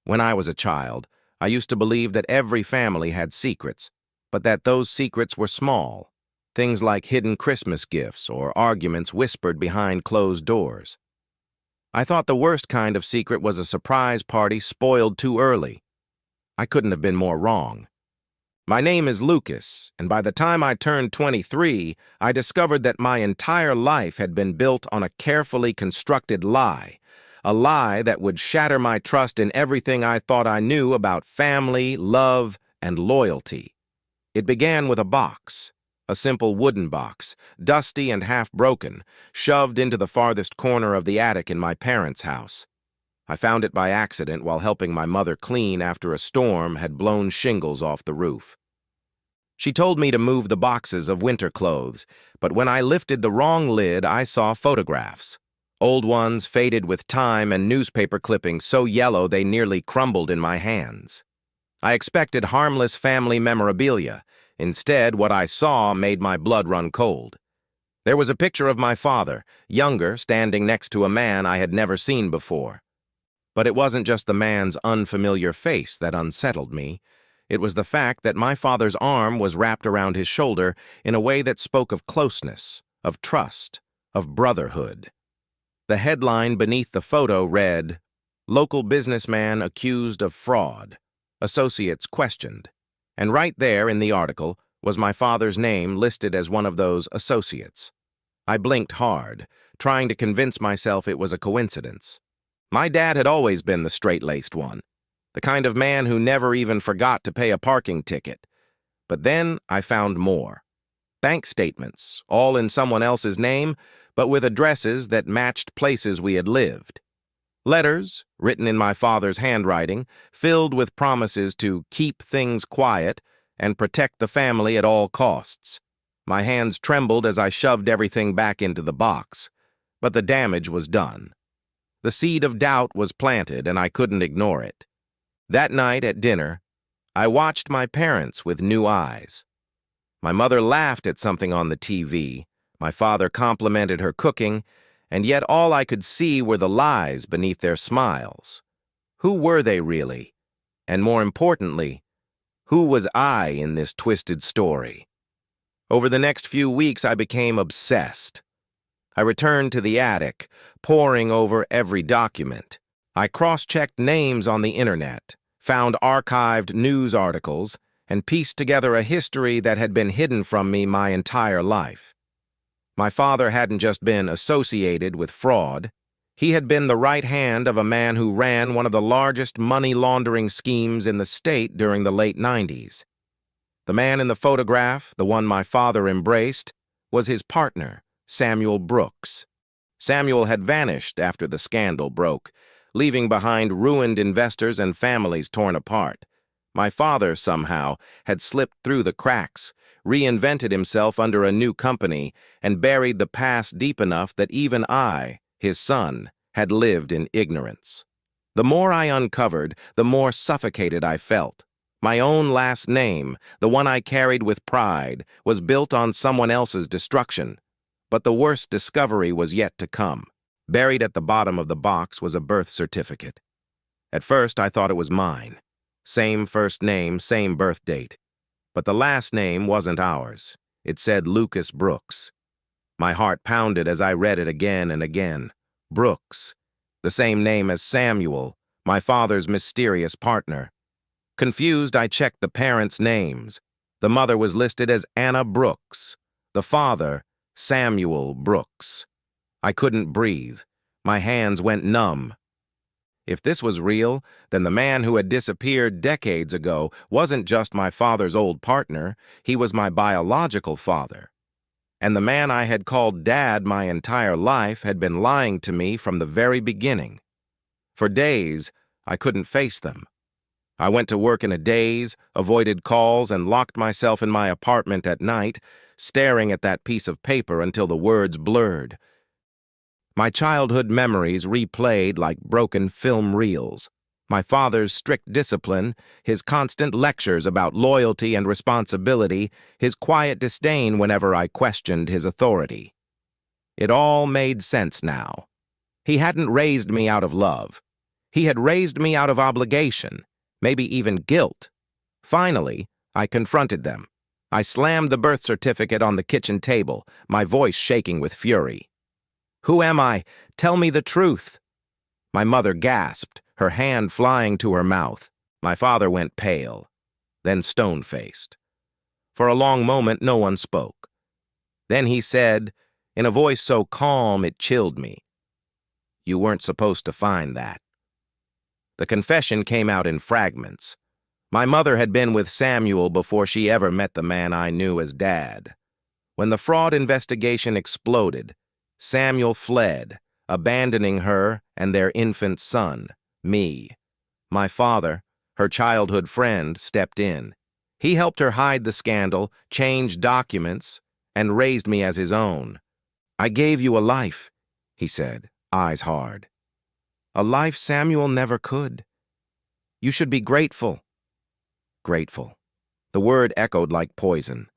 When I was a child, I used to believe that every family had secrets, but that those secrets were small, things like hidden Christmas gifts or arguments whispered behind closed doors. I thought the worst kind of secret was a surprise party spoiled too early. I couldn't have been more wrong. My name is Lucas, and by the time I turned 23, I discovered that my entire life had been built on a carefully constructed lie, a lie that would shatter my trust in everything I thought I knew about family, love, and loyalty. It began with a box, a simple wooden box, dusty and half-broken, shoved into the farthest corner of the attic in my parents' house. I found it by accident while helping my mother clean after a storm had blown shingles off the roof. She told me to move the boxes of winter clothes, but when I lifted the wrong lid, I saw photographs. Old ones faded with time and newspaper clippings so yellow they nearly crumbled in my hands. I expected harmless family memorabilia. Instead, what I saw made my blood run cold. There was a picture of my father, younger, standing next to a man I had never seen before. But it wasn't just the man's unfamiliar face that unsettled me. It was the fact that my father's arm was wrapped around his shoulder in a way that spoke of closeness, of trust, of brotherhood. The headline beneath the photo read, "Local businessman accused of fraud. Associates questioned." And right there in the article was my father's name listed as one of those associates. I blinked hard, trying to convince myself it was a coincidence. My dad had always been the straight-laced one, the kind of man who never even forgot to pay a parking ticket. But then I found more. Bank statements, all in someone else's name, but with addresses that matched places we had lived. Letters, written in my father's handwriting, filled with promises to keep things quiet and protect the family at all costs. My hands trembled as I shoved everything back into the box, but the damage was done. The seed of doubt was planted, and I couldn't ignore it. That night at dinner, I watched my parents with new eyes. My mother laughed at something on the TV, my father complimented her cooking, and yet all I could see were the lies beneath their smiles. Who were they really? And more importantly, who was I in this twisted story? Over the next few weeks, I became obsessed. I returned to the attic, poring over every document. I cross-checked names on the internet, found archived news articles, and pieced together a history that had been hidden from me my entire life. My father hadn't just been associated with fraud. He had been the right hand of a man who ran one of the largest money laundering schemes in the state during the late 90s. The man in the photograph, the one my father embraced, was his partner, Samuel Brooks. Samuel had vanished after the scandal broke, leaving behind ruined investors and families torn apart. My father, somehow, had slipped through the cracks, reinvented himself under a new company, and buried the past deep enough that even I, his son, had lived in ignorance. The more I uncovered, the more suffocated I felt. My own last name, the one I carried with pride, was built on someone else's destruction. But the worst discovery was yet to come. Buried at the bottom of the box was a birth certificate. At first, I thought it was mine. Same first name, same birth date. But the last name wasn't ours. It said Lucas Brooks. My heart pounded as I read it again and again. Brooks, the same name as Samuel, my father's mysterious partner. Confused, I checked the parents' names. The mother was listed as Anna Brooks. The father, Samuel Brooks. I couldn't breathe. My hands went numb. If this was real, then the man who had disappeared decades ago wasn't just my father's old partner, he was my biological father. And the man I had called Dad my entire life had been lying to me from the very beginning. For days, I couldn't face them. I went to work in a daze, avoided calls, and locked myself in my apartment at night, staring at that piece of paper until the words blurred. My childhood memories replayed like broken film reels. My father's strict discipline, his constant lectures about loyalty and responsibility, his quiet disdain whenever I questioned his authority. It all made sense now. He hadn't raised me out of love. He had raised me out of obligation, maybe even guilt. Finally, I confronted them. I slammed the birth certificate on the kitchen table, my voice shaking with fury. "Who am I? Tell me the truth." My mother gasped, her hand flying to her mouth. My father went pale, then stone-faced. For a long moment, no one spoke. Then he said, in a voice so calm it chilled me, "You weren't supposed to find that." The confession came out in fragments. My mother had been with Samuel before she ever met the man I knew as Dad. When the fraud investigation exploded, Samuel fled, abandoning her and their infant son, me. My father, her childhood friend, stepped in. He helped her hide the scandal, changed documents, and raised me as his own. "I gave you a life," he said, eyes hard. "A life Samuel never could. You should be grateful." Grateful. The word echoed like poison.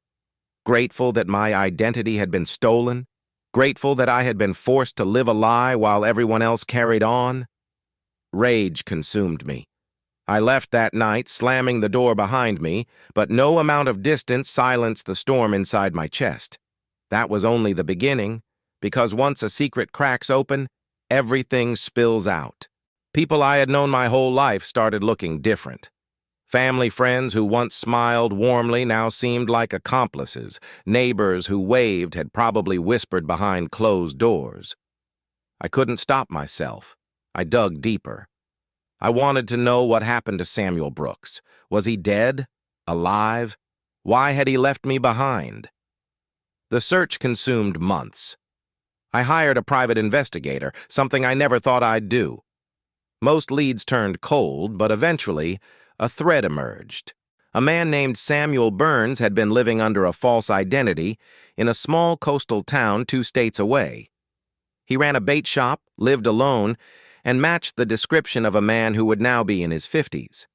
Grateful that my identity had been stolen. Grateful that I had been forced to live a lie while everyone else carried on. Rage consumed me. I left that night, slamming the door behind me, but no amount of distance silenced the storm inside my chest. That was only the beginning, because once a secret cracks open, everything spills out. People I had known my whole life started looking different. Family friends who once smiled warmly now seemed like accomplices. Neighbors who waved had probably whispered behind closed doors. I couldn't stop myself. I dug deeper. I wanted to know what happened to Samuel Brooks. Was he dead? Alive? Why had he left me behind? The search consumed months. I hired a private investigator, something I never thought I'd do. Most leads turned cold, but eventually, a thread emerged. A man named Samuel Burns had been living under a false identity in a small coastal town 2 states away. He ran a bait shop, lived alone, and matched the description of a man who would now be in his 50s.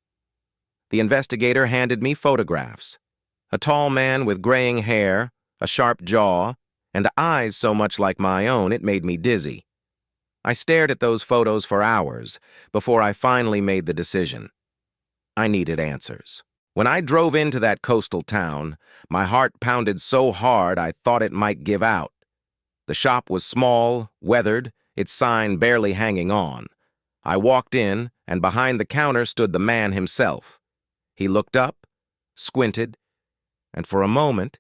The investigator handed me photographs. A tall man with graying hair, a sharp jaw, and eyes so much like my own it made me dizzy. I stared at those photos for hours before I finally made the decision. I needed answers. When I drove into that coastal town, my heart pounded so hard I thought it might give out. The shop was small, weathered, its sign barely hanging on. I walked in, and behind the counter stood the man himself. He looked up, squinted, and for a moment,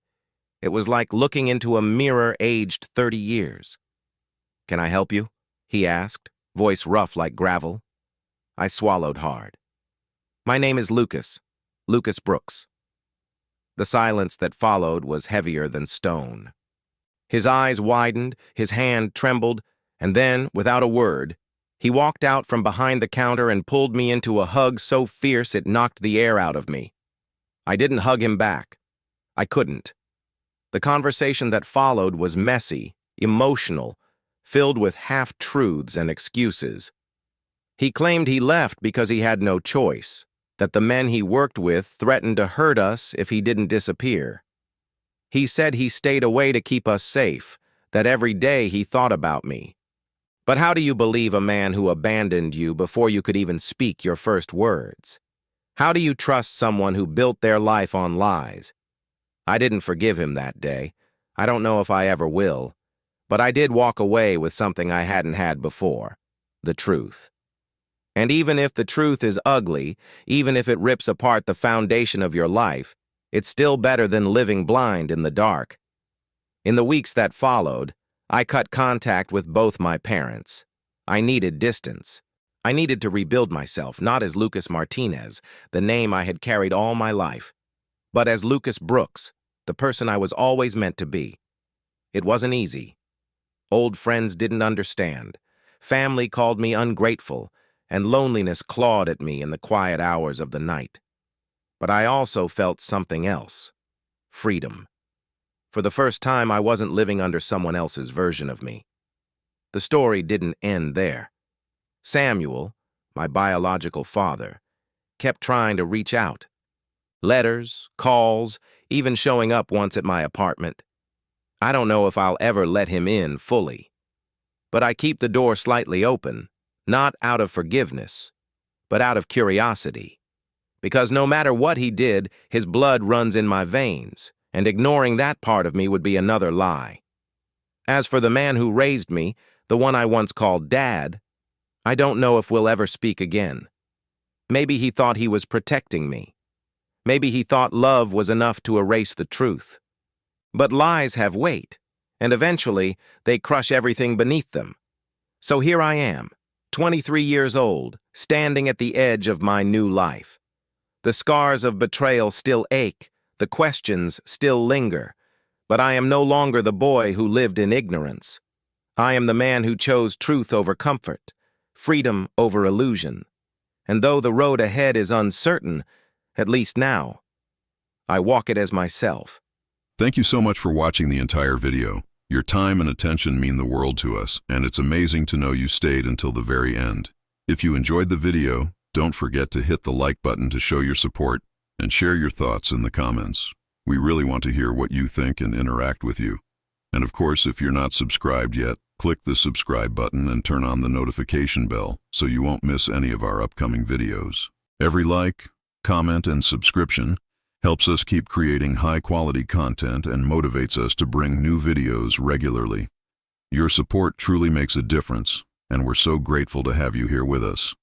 it was like looking into a mirror aged 30 years. "Can I help you?" he asked, voice rough like gravel. I swallowed hard. "My name is Lucas Brooks." The silence that followed was heavier than stone. His eyes widened, his hand trembled, and then, without a word, he walked out from behind the counter and pulled me into a hug so fierce it knocked the air out of me. I didn't hug him back. I couldn't. The conversation that followed was messy, emotional, filled with half-truths and excuses. He claimed he left because he had no choice, that the men he worked with threatened to hurt us if he didn't disappear. He said he stayed away to keep us safe, that every day he thought about me. But how do you believe a man who abandoned you before you could even speak your first words? How do you trust someone who built their life on lies? I didn't forgive him that day. I don't know if I ever will. But I did walk away with something I hadn't had before: the truth. And even if the truth is ugly, even if it rips apart the foundation of your life, it's still better than living blind in the dark. In the weeks that followed, I cut contact with both my parents. I needed distance. I needed to rebuild myself, not as Lucas Martinez, the name I had carried all my life, but as Lucas Brooks, the person I was always meant to be. It wasn't easy. Old friends didn't understand. Family called me ungrateful, and loneliness clawed at me in the quiet hours of the night. But I also felt something else: freedom. For the first time, I wasn't living under someone else's version of me. The story didn't end there. Samuel, my biological father, kept trying to reach out. Letters, calls, even showing up once at my apartment. I don't know if I'll ever let him in fully. But I keep the door slightly open, not out of forgiveness, but out of curiosity. Because no matter what he did, his blood runs in my veins, and ignoring that part of me would be another lie. As for the man who raised me, the one I once called Dad, I don't know if we'll ever speak again. Maybe he thought he was protecting me. Maybe he thought love was enough to erase the truth. But lies have weight, and eventually they crush everything beneath them. So here I am, 23 years old, standing at the edge of my new life. The scars of betrayal still ache, the questions still linger, but I am no longer the boy who lived in ignorance. I am the man who chose truth over comfort, freedom over illusion. And though the road ahead is uncertain, at least now, I walk it as myself. Thank you so much for watching the entire video. Your time and attention mean the world to us, and it's amazing to know you stayed until the very end. If you enjoyed the video, don't forget to hit the like button to show your support and share your thoughts in the comments. We really want to hear what you think and interact with you. And of course, if you're not subscribed yet, click the subscribe button and turn on the notification bell so you won't miss any of our upcoming videos. Every like, comment, and subscription helps us keep creating high-quality content and motivates us to bring new videos regularly. Your support truly makes a difference, and we're so grateful to have you here with us.